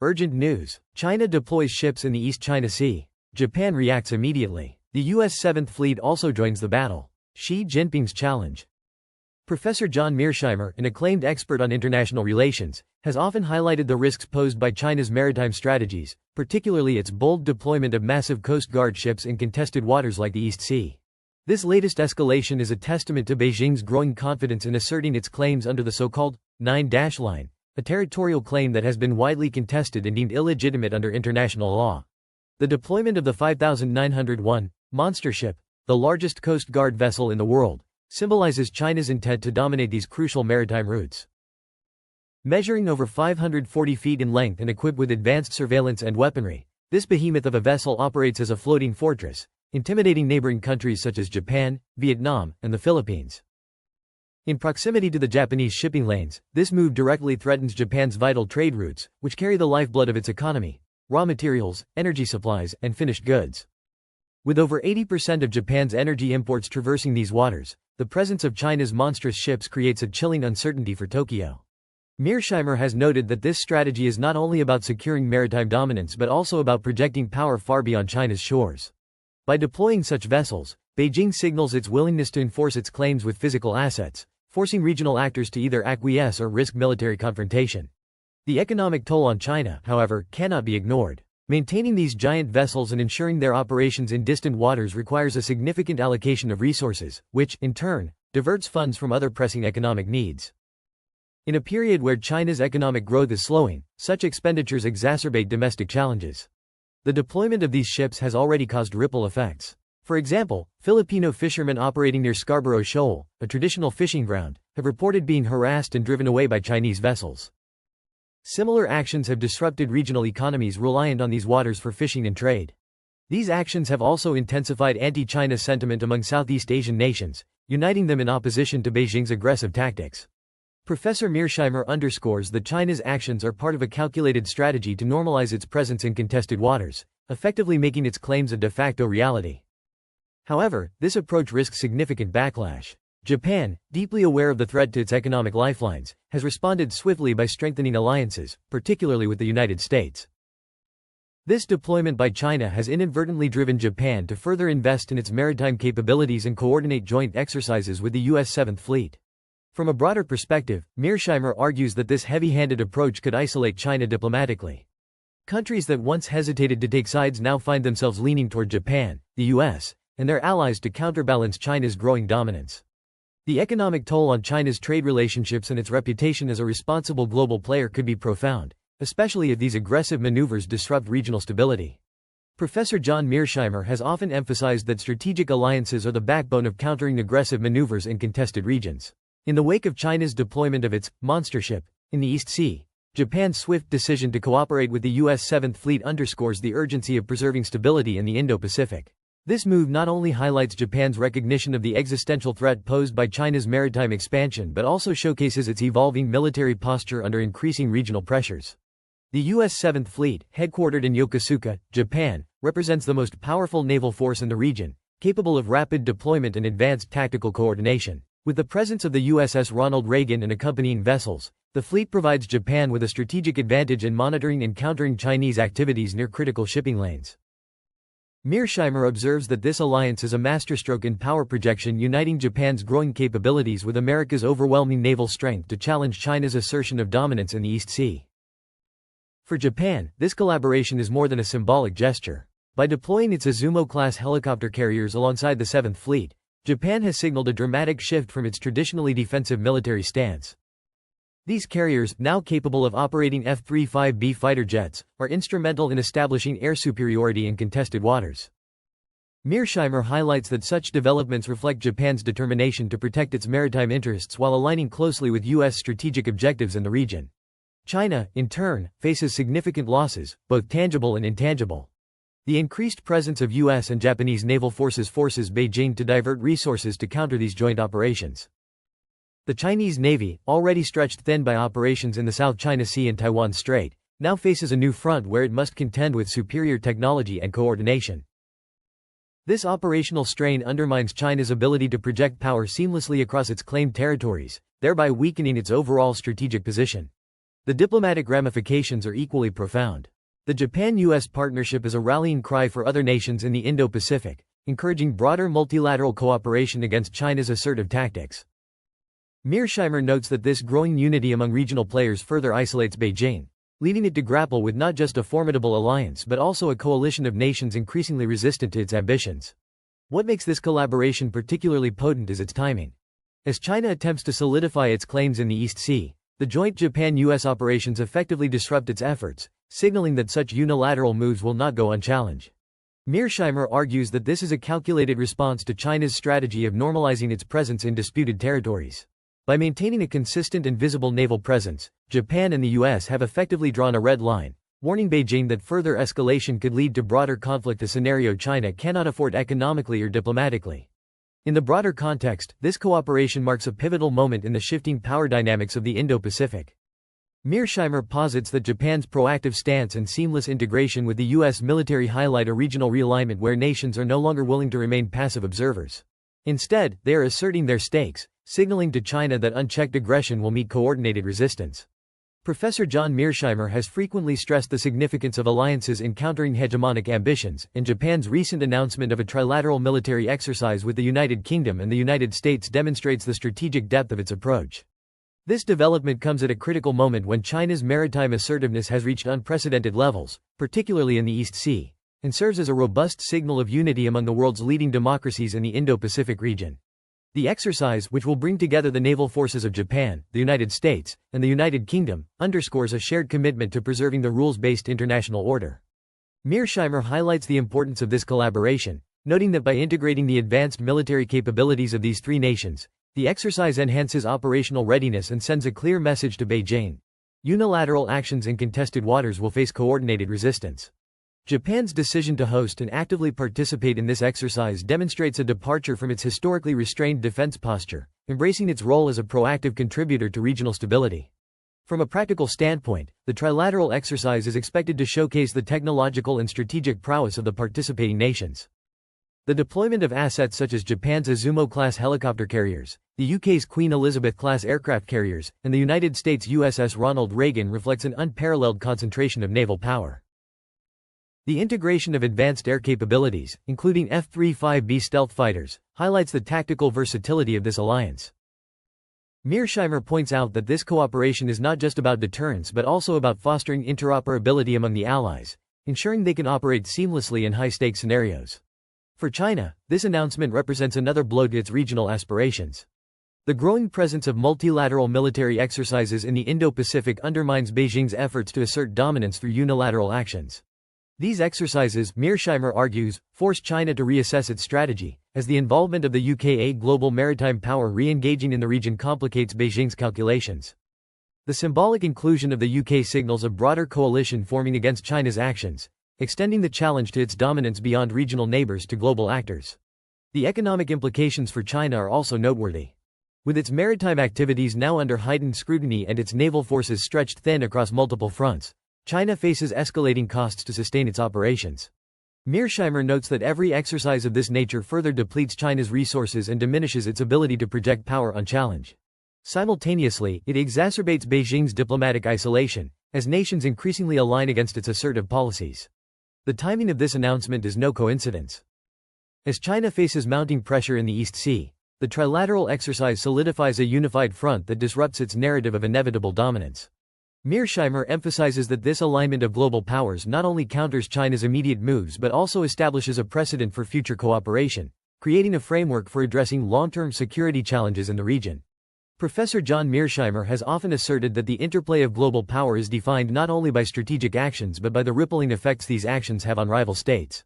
Urgent news. China deploys ships in the East China Sea. Japan reacts immediately. The U.S. 7th Fleet also joins the battle. Xi Jinping's challenge. Professor John Mearsheimer, an acclaimed expert on international relations, has often highlighted the risks posed by China's maritime strategies, particularly its bold deployment of massive Coast Guard ships in contested waters like the East Sea. This latest escalation is a testament to Beijing's growing confidence in asserting its claims under the so-called Nine-Line, a territorial claim that has been widely contested and deemed illegitimate under international law. The deployment of the 5901 monster ship, the largest Coast Guard vessel in the world, symbolizes China's intent to dominate these crucial maritime routes. Measuring over 540 feet in length and equipped with advanced surveillance and weaponry, this behemoth of a vessel operates as a floating fortress, intimidating neighboring countries such as Japan, Vietnam, and the Philippines. In proximity to the Japanese shipping lanes, this move directly threatens Japan's vital trade routes, which carry the lifeblood of its economy: raw materials, energy supplies, and finished goods. With over 80% of Japan's energy imports traversing these waters, the presence of China's monstrous ships creates a chilling uncertainty for Tokyo. Mearsheimer has noted that this strategy is not only about securing maritime dominance but also about projecting power far beyond China's shores. By deploying such vessels, Beijing signals its willingness to enforce its claims with physical assets, forcing regional actors to either acquiesce or risk military confrontation. The economic toll on China, however, cannot be ignored. Maintaining these giant vessels and ensuring their operations in distant waters requires a significant allocation of resources, which, in turn, diverts funds from other pressing economic needs. In a period where China's economic growth is slowing, such expenditures exacerbate domestic challenges. The deployment of these ships has already caused ripple effects. For example, Filipino fishermen operating near Scarborough Shoal, a traditional fishing ground, have reported being harassed and driven away by Chinese vessels. Similar actions have disrupted regional economies reliant on these waters for fishing and trade. These actions have also intensified anti-China sentiment among Southeast Asian nations, uniting them in opposition to Beijing's aggressive tactics. Professor Mearsheimer underscores that China's actions are part of a calculated strategy to normalize its presence in contested waters, effectively making its claims a de facto reality. However, this approach risks significant backlash. Japan, deeply aware of the threat to its economic lifelines, has responded swiftly by strengthening alliances, particularly with the United States. This deployment by China has inadvertently driven Japan to further invest in its maritime capabilities and coordinate joint exercises with the U.S. 7th Fleet. From a broader perspective, Mearsheimer argues that this heavy-handed approach could isolate China diplomatically. Countries that once hesitated to take sides now find themselves leaning toward Japan, the U.S., and their allies to counterbalance China's growing dominance. The economic toll on China's trade relationships and its reputation as a responsible global player could be profound, especially if these aggressive maneuvers disrupt regional stability. Professor John Mearsheimer has often emphasized that strategic alliances are the backbone of countering aggressive maneuvers in contested regions. In the wake of China's deployment of its monster ship in the East Sea, Japan's swift decision to cooperate with the U.S. 7th Fleet underscores the urgency of preserving stability in the Indo-Pacific. This move not only highlights Japan's recognition of the existential threat posed by China's maritime expansion but also showcases its evolving military posture under increasing regional pressures. The U.S. 7th Fleet, headquartered in Yokosuka, Japan, represents the most powerful naval force in the region, capable of rapid deployment and advanced tactical coordination. With the presence of the USS Ronald Reagan and accompanying vessels, the fleet provides Japan with a strategic advantage in monitoring and countering Chinese activities near critical shipping lanes. Mearsheimer observes that this alliance is a masterstroke in power projection, uniting Japan's growing capabilities with America's overwhelming naval strength to challenge China's assertion of dominance in the East Sea. For Japan, this collaboration is more than a symbolic gesture. By deploying its Izumo-class helicopter carriers alongside the 7th Fleet, Japan has signaled a dramatic shift from its traditionally defensive military stance. These carriers, now capable of operating F-35B fighter jets, are instrumental in establishing air superiority in contested waters. Mearsheimer highlights that such developments reflect Japan's determination to protect its maritime interests while aligning closely with U.S. strategic objectives in the region. China, in turn, faces significant losses, both tangible and intangible. The increased presence of U.S. and Japanese naval forces forces Beijing to divert resources to counter these joint operations. The Chinese Navy, already stretched thin by operations in the South China Sea and Taiwan Strait, now faces a new front where it must contend with superior technology and coordination. This operational strain undermines China's ability to project power seamlessly across its claimed territories, thereby weakening its overall strategic position. The diplomatic ramifications are equally profound. The Japan-US partnership is a rallying cry for other nations in the Indo-Pacific, encouraging broader multilateral cooperation against China's assertive tactics. Mearsheimer notes that this growing unity among regional players further isolates Beijing, leading it to grapple with not just a formidable alliance but also a coalition of nations increasingly resistant to its ambitions. What makes this collaboration particularly potent is its timing. As China attempts to solidify its claims in the East Sea, the joint Japan-US operations effectively disrupt its efforts, signaling that such unilateral moves will not go unchallenged. Mearsheimer argues that this is a calculated response to China's strategy of normalizing its presence in disputed territories. By maintaining a consistent and visible naval presence, Japan and the US have effectively drawn a red line, warning Beijing that further escalation could lead to broader conflict, a scenario China cannot afford economically or diplomatically. In the broader context, this cooperation marks a pivotal moment in the shifting power dynamics of the Indo-Pacific. Mearsheimer posits that Japan's proactive stance and seamless integration with the U.S. military highlight a regional realignment where nations are no longer willing to remain passive observers. Instead, they are asserting their stakes, signaling to China that unchecked aggression will meet coordinated resistance. Professor John Mearsheimer has frequently stressed the significance of alliances in countering hegemonic ambitions, and Japan's recent announcement of a trilateral military exercise with the United Kingdom and the United States demonstrates the strategic depth of its approach. This development comes at a critical moment when China's maritime assertiveness has reached unprecedented levels, particularly in the East Sea, and serves as a robust signal of unity among the world's leading democracies in the Indo-Pacific region. The exercise, which will bring together the naval forces of Japan, the United States, and the United Kingdom, underscores a shared commitment to preserving the rules-based international order. Mearsheimer highlights the importance of this collaboration, noting that by integrating the advanced military capabilities of these three nations, the exercise enhances operational readiness and sends a clear message to Beijing. Unilateral actions in contested waters will face coordinated resistance. Japan's decision to host and actively participate in this exercise demonstrates a departure from its historically restrained defense posture, embracing its role as a proactive contributor to regional stability. From a practical standpoint, the trilateral exercise is expected to showcase the technological and strategic prowess of the participating nations. The deployment of assets such as Japan's Izumo-class helicopter carriers, the UK's Queen Elizabeth-class aircraft carriers, and the United States' USS Ronald Reagan reflects an unparalleled concentration of naval power. The integration of advanced air capabilities, including F-35B stealth fighters, highlights the tactical versatility of this alliance. Mearsheimer points out that this cooperation is not just about deterrence but also about fostering interoperability among the allies, ensuring they can operate seamlessly in high-stakes scenarios. For China, this announcement represents another blow to its regional aspirations. The growing presence of multilateral military exercises in the Indo-Pacific undermines Beijing's efforts to assert dominance through unilateral actions. These exercises, Mearsheimer argues, force China to reassess its strategy, as the involvement of the UK, a global maritime power re-engaging in the region, complicates Beijing's calculations. The symbolic inclusion of the UK signals a broader coalition forming against China's actions, extending the challenge to its dominance beyond regional neighbors to global actors. The economic implications for China are also noteworthy. With its maritime activities now under heightened scrutiny and its naval forces stretched thin across multiple fronts, China faces escalating costs to sustain its operations. Mearsheimer notes that every exercise of this nature further depletes China's resources and diminishes its ability to project power unchallenged. Simultaneously, it exacerbates Beijing's diplomatic isolation, as nations increasingly align against its assertive policies. The timing of this announcement is no coincidence. As China faces mounting pressure in the East Sea, the trilateral exercise solidifies a unified front that disrupts its narrative of inevitable dominance. Mearsheimer emphasizes that this alignment of global powers not only counters China's immediate moves but also establishes a precedent for future cooperation, creating a framework for addressing long-term security challenges in the region. Professor John Mearsheimer has often asserted that the interplay of global power is defined not only by strategic actions but by the rippling effects these actions have on rival states.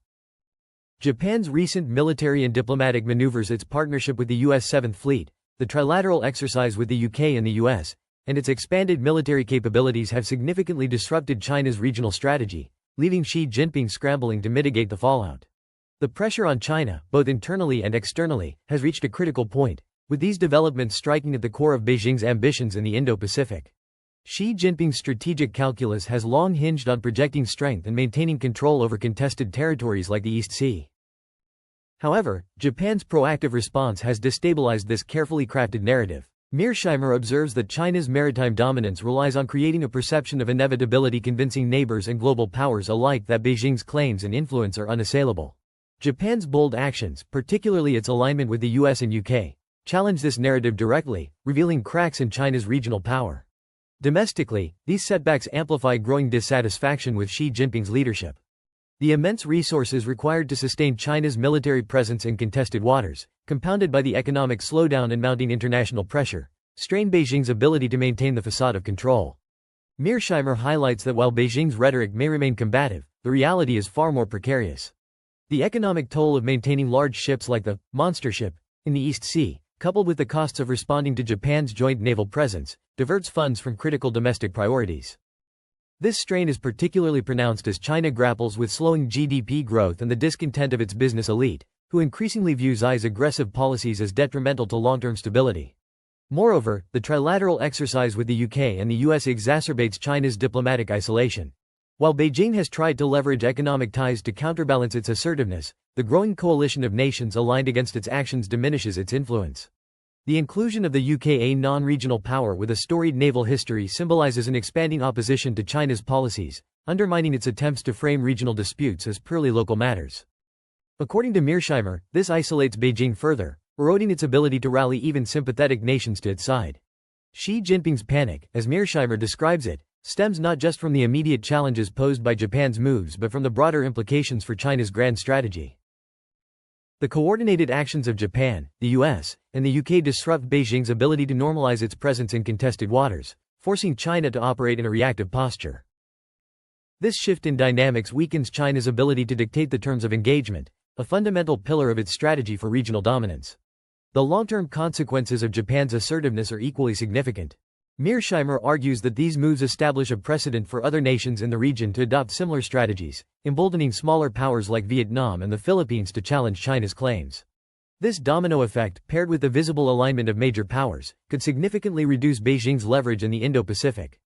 Japan's recent military and diplomatic maneuvers, its partnership with the U.S. 7th Fleet, the trilateral exercise with the UK and the US, and its expanded military capabilities have significantly disrupted China's regional strategy, leaving Xi Jinping scrambling to mitigate the fallout. The pressure on China, both internally and externally, has reached a critical point, with these developments striking at the core of Beijing's ambitions in the Indo-Pacific. Xi Jinping's strategic calculus has long hinged on projecting strength and maintaining control over contested territories like the East Sea. However, Japan's proactive response has destabilized this carefully crafted narrative. Mearsheimer observes that China's maritime dominance relies on creating a perception of inevitability, convincing neighbors and global powers alike that Beijing's claims and influence are unassailable. Japan's bold actions, particularly its alignment with the US and UK, challenge this narrative directly, revealing cracks in China's regional power. Domestically, these setbacks amplify growing dissatisfaction with Xi Jinping's leadership. The immense resources required to sustain China's military presence in contested waters, compounded by the economic slowdown and mounting international pressure, strain Beijing's ability to maintain the facade of control. Mearsheimer highlights that while Beijing's rhetoric may remain combative, the reality is far more precarious. The economic toll of maintaining large ships like the monster ship in the East Sea, coupled with the costs of responding to Japan's joint naval presence, diverts funds from critical domestic priorities. This strain is particularly pronounced as China grapples with slowing GDP growth and the discontent of its business elite, who increasingly view Xi's aggressive policies as detrimental to long-term stability. Moreover, the trilateral exercise with the UK and the US exacerbates China's diplomatic isolation. While Beijing has tried to leverage economic ties to counterbalance its assertiveness, the growing coalition of nations aligned against its actions diminishes its influence. The inclusion of the UK, a non-regional power with a storied naval history, symbolizes an expanding opposition to China's policies, undermining its attempts to frame regional disputes as purely local matters. According to Mearsheimer, this isolates Beijing further, eroding its ability to rally even sympathetic nations to its side. Xi Jinping's panic, as Mearsheimer describes it, stems not just from the immediate challenges posed by Japan's moves but from the broader implications for China's grand strategy. The coordinated actions of Japan, the US, and the UK disrupt Beijing's ability to normalize its presence in contested waters, forcing China to operate in a reactive posture. This shift in dynamics weakens China's ability to dictate the terms of engagement, a fundamental pillar of its strategy for regional dominance. The long-term consequences of Japan's assertiveness are equally significant. Mearsheimer argues that these moves establish a precedent for other nations in the region to adopt similar strategies, emboldening smaller powers like Vietnam and the Philippines to challenge China's claims. This domino effect, paired with the visible alignment of major powers, could significantly reduce Beijing's leverage in the Indo-Pacific.